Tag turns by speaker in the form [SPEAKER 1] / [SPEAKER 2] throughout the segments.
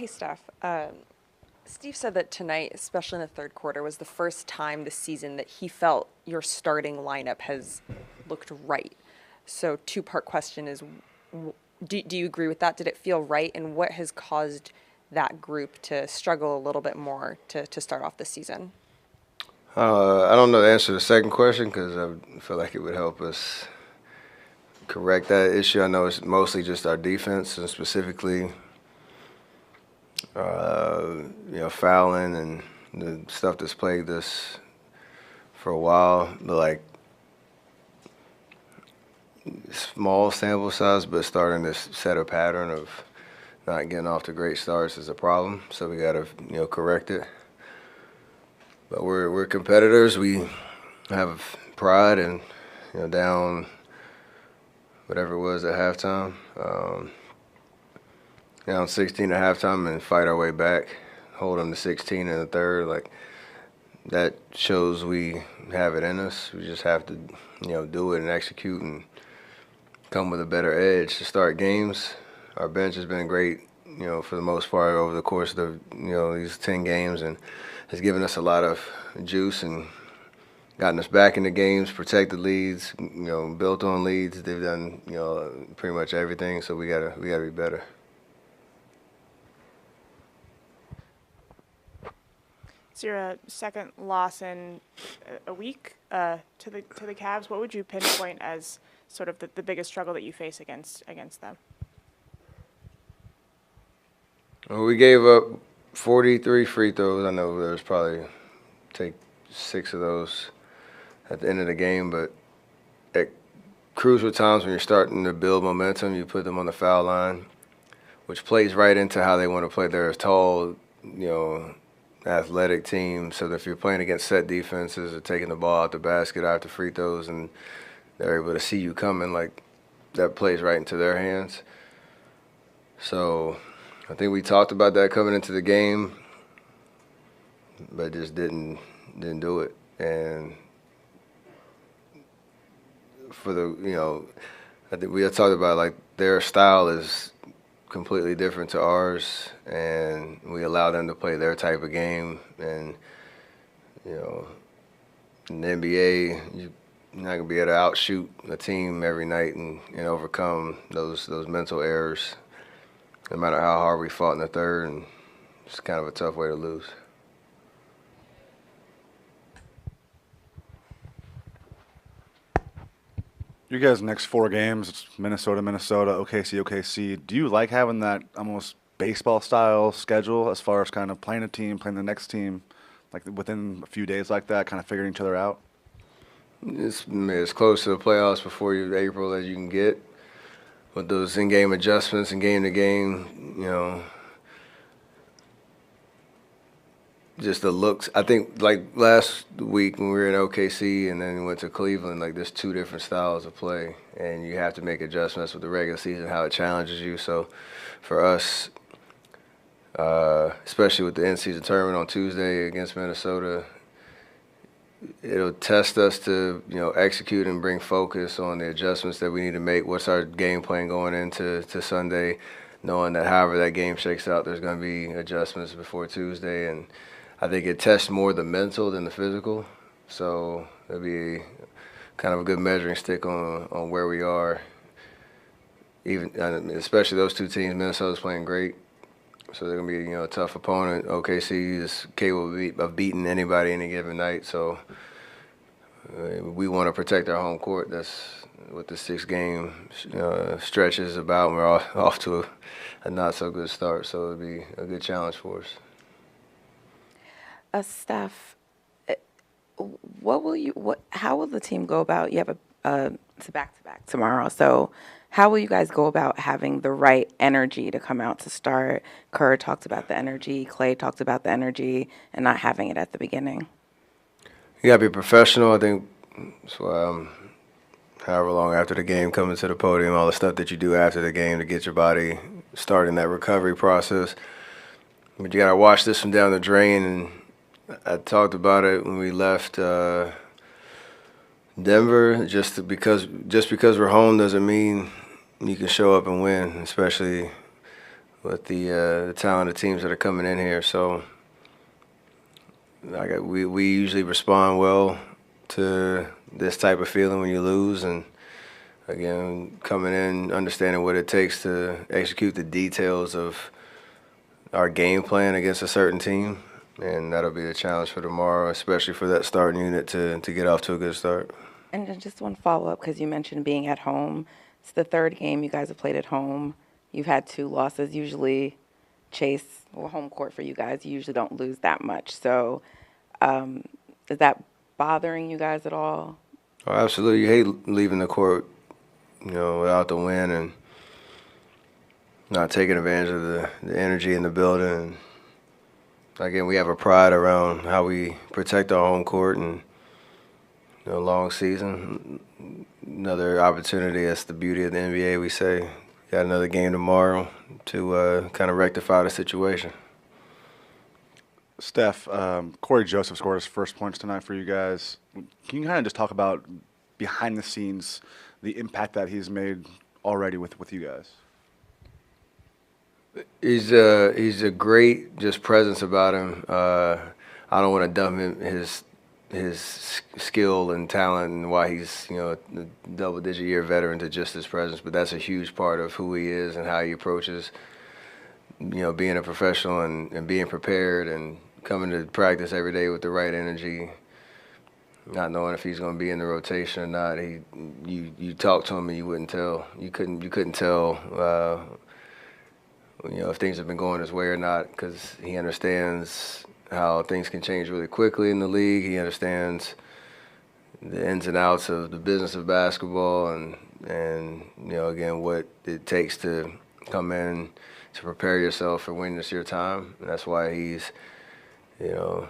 [SPEAKER 1] Hey, Steph. Steve said that tonight, especially in the third quarter, was the first time this season that he felt your starting lineup has looked right. So, two-part question is, do you agree with that? Did it feel right? And what has caused that group to struggle a little bit more to start off the season?
[SPEAKER 2] I don't know the answer to the second question because I feel like it would help us correct that issue. I know it's mostly just our defense and specifically, fouling and the stuff that's plagued us for a while. But like small sample size, but starting to set a pattern of not getting off to great starts is a problem. So we got to correct it. But we're competitors. We have pride and down whatever it was at halftime. Down 16 at halftime and fight our way back, hold them to 16 in the third. Like that shows we have it in us. We just have to, do it and execute and come with a better edge to start games. Our bench has been great, for the most part over the course of these 10 games and has given us a lot of juice and gotten us back into games, protected leads, built on leads. They've done, pretty much everything. So we gotta be better.
[SPEAKER 3] It's your second loss in a week to the Cavs. What would you pinpoint as sort of the biggest struggle that you face against them?
[SPEAKER 2] Well, we gave up 43 free throws. I know there's probably take 6 of those at the end of the game, but at crucial times when you're starting to build momentum, you put them on the foul line, which plays right into how they want to play. They're a tall, athletic team, so that if you're playing against set defenses or taking the ball out the basket after free throws and they're able to see you coming, like that plays right into their hands. So I think we talked about that coming into the game, but just didn't do it. And for I think we had talked about like their style is completely different to ours, and we allow them to play their type of game. And in the NBA, you're not gonna be able to outshoot a team every night and overcome those mental errors, no matter how hard we fought in the third. And it's kind of a tough way to lose.
[SPEAKER 4] You guys' next 4 games, it's Minnesota, Minnesota, OKC, OKC. Do you like having that almost baseball-style schedule as far as kind of playing a team, playing the next team, like within a few days like that, kind of figuring each other out?
[SPEAKER 2] It's as close to the playoffs before April as you can get with those in-game adjustments and game-to-game, just the looks. I think like last week when we were in OKC and then we went to Cleveland, like there's 2 different styles of play, and you have to make adjustments with the regular season, how it challenges you. So for us, especially with the in-season tournament on Tuesday against Minnesota, it'll test us to execute and bring focus on the adjustments that we need to make. What's our game plan going into Sunday, knowing that however that game shakes out, there's going to be adjustments before Tuesday. And I think it tests more the mental than the physical. So it'll be kind of a good measuring stick on where we are. Even especially those 2 teams, Minnesota's playing great, so they're gonna be a tough opponent. OKC is capable of beating anybody any given night. So we want to protect our home court. That's what the 6-game stretch is about. And we're off to a not so good start, so it'll be a good challenge for us.
[SPEAKER 5] Steph, how will the team go about? You have it's a back-to-back tomorrow, so how will you guys go about having the right energy to come out to start? Kerr talked about the energy, Clay talked about the energy, and not having it at the beginning.
[SPEAKER 2] You gotta be professional. I think that's why however long after the game, coming to the podium, all the stuff that you do after the game to get your body starting that recovery process. But you gotta wash this from down the drain. And I talked about it when we left Denver. Because we're home doesn't mean you can show up and win, especially the talented teams that are coming in here. So we usually respond well to this type of feeling when you lose, and again, coming in, understanding what it takes to execute the details of our game plan against a certain team, and that'll be the challenge for tomorrow, especially for that starting unit to get off to a good start.
[SPEAKER 5] And then just one follow-up, because you mentioned being at home. It's the third game you guys have played at home. You've had 2 losses. Usually, home court for you guys, you usually don't lose that much. So is that bothering you guys at all?
[SPEAKER 2] Oh, absolutely. You hate leaving the court, without the win and not taking advantage of the energy in the building. And again, we have a pride around how we protect our home court, and long season, another opportunity. That's the beauty of the NBA. We say, got another game tomorrow to kind of rectify the situation.
[SPEAKER 4] Steph, Cory Joseph scored his first points tonight for you guys. Can you kind of just talk about behind the scenes, the impact that he's made already with you guys?
[SPEAKER 2] He's a great just presence about him. I don't want to dump his skill and talent and why he's a double-digit year veteran to just his presence, but that's a huge part of who he is and how he approaches being a professional and being prepared and coming to practice every day with the right energy, not knowing if he's going to be in the rotation or not. You talk to him and you wouldn't tell. You couldn't tell if things have been going his way or not, because he understands how things can change really quickly in the league. He understands the ins and outs of the business of basketball, and again, what it takes to come in to prepare yourself for when it's your time. And that's why he's the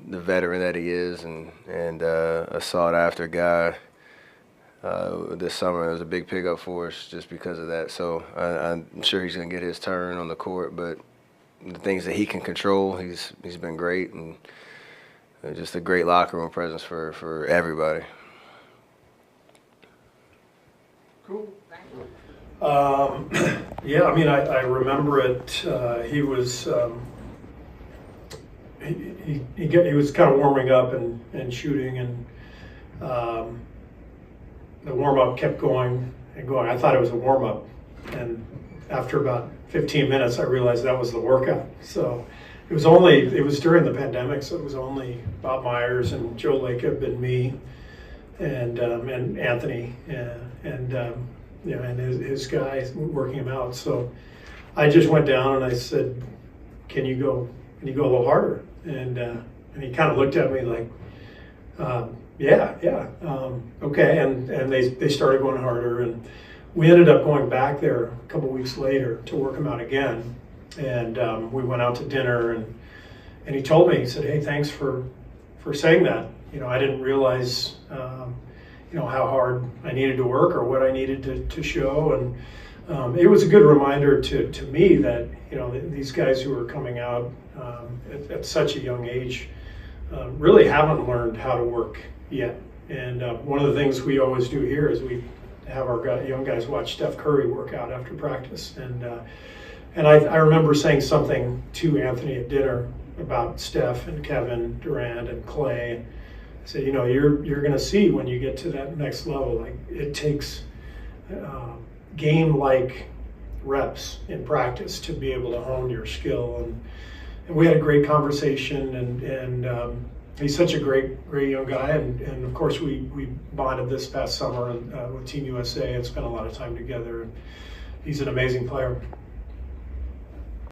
[SPEAKER 2] veteran that he is, and a sought after guy. This summer it was a big pickup for us just because of that. So I'm sure he's going to get his turn on the court, but the things that he can control, he's been great, and just a great locker room presence for everybody.
[SPEAKER 6] Cool. Yeah, I mean, I remember it. He was he was kind of warming up and shooting, and the warm up kept going and going. I thought it was a warm up, and after about 15 minutes, I realized that was the workout. So it was during the pandemic, so it was only Bob Myers and Joe Lacob and me and Anthony and his guy working him out. So I just went down and I said, "Can you go a little harder?" And he kind of looked at me like, "Yeah, okay." And they started going harder, and we ended up going back there a couple weeks later to work him out again. And we went out to dinner, and he told me, he said, "Hey, thanks for saying that. I didn't realize how hard I needed to work or what I needed to show." And it was a good reminder to me that these guys who are coming out at such a young age really haven't learned how to work yet. And one of the things we always do here is we have our young guys watch Steph Curry work out after practice. And I remember saying something to Anthony at dinner about Steph and Kevin Durant and Clay. I said, you're going to see when you get to that next level, like it takes game-like reps in practice to be able to hone your skill. And we had a great conversation, and he's such a great young guy. And of course, we bonded this past summer with Team USA and spent a lot of time together. And he's an amazing player.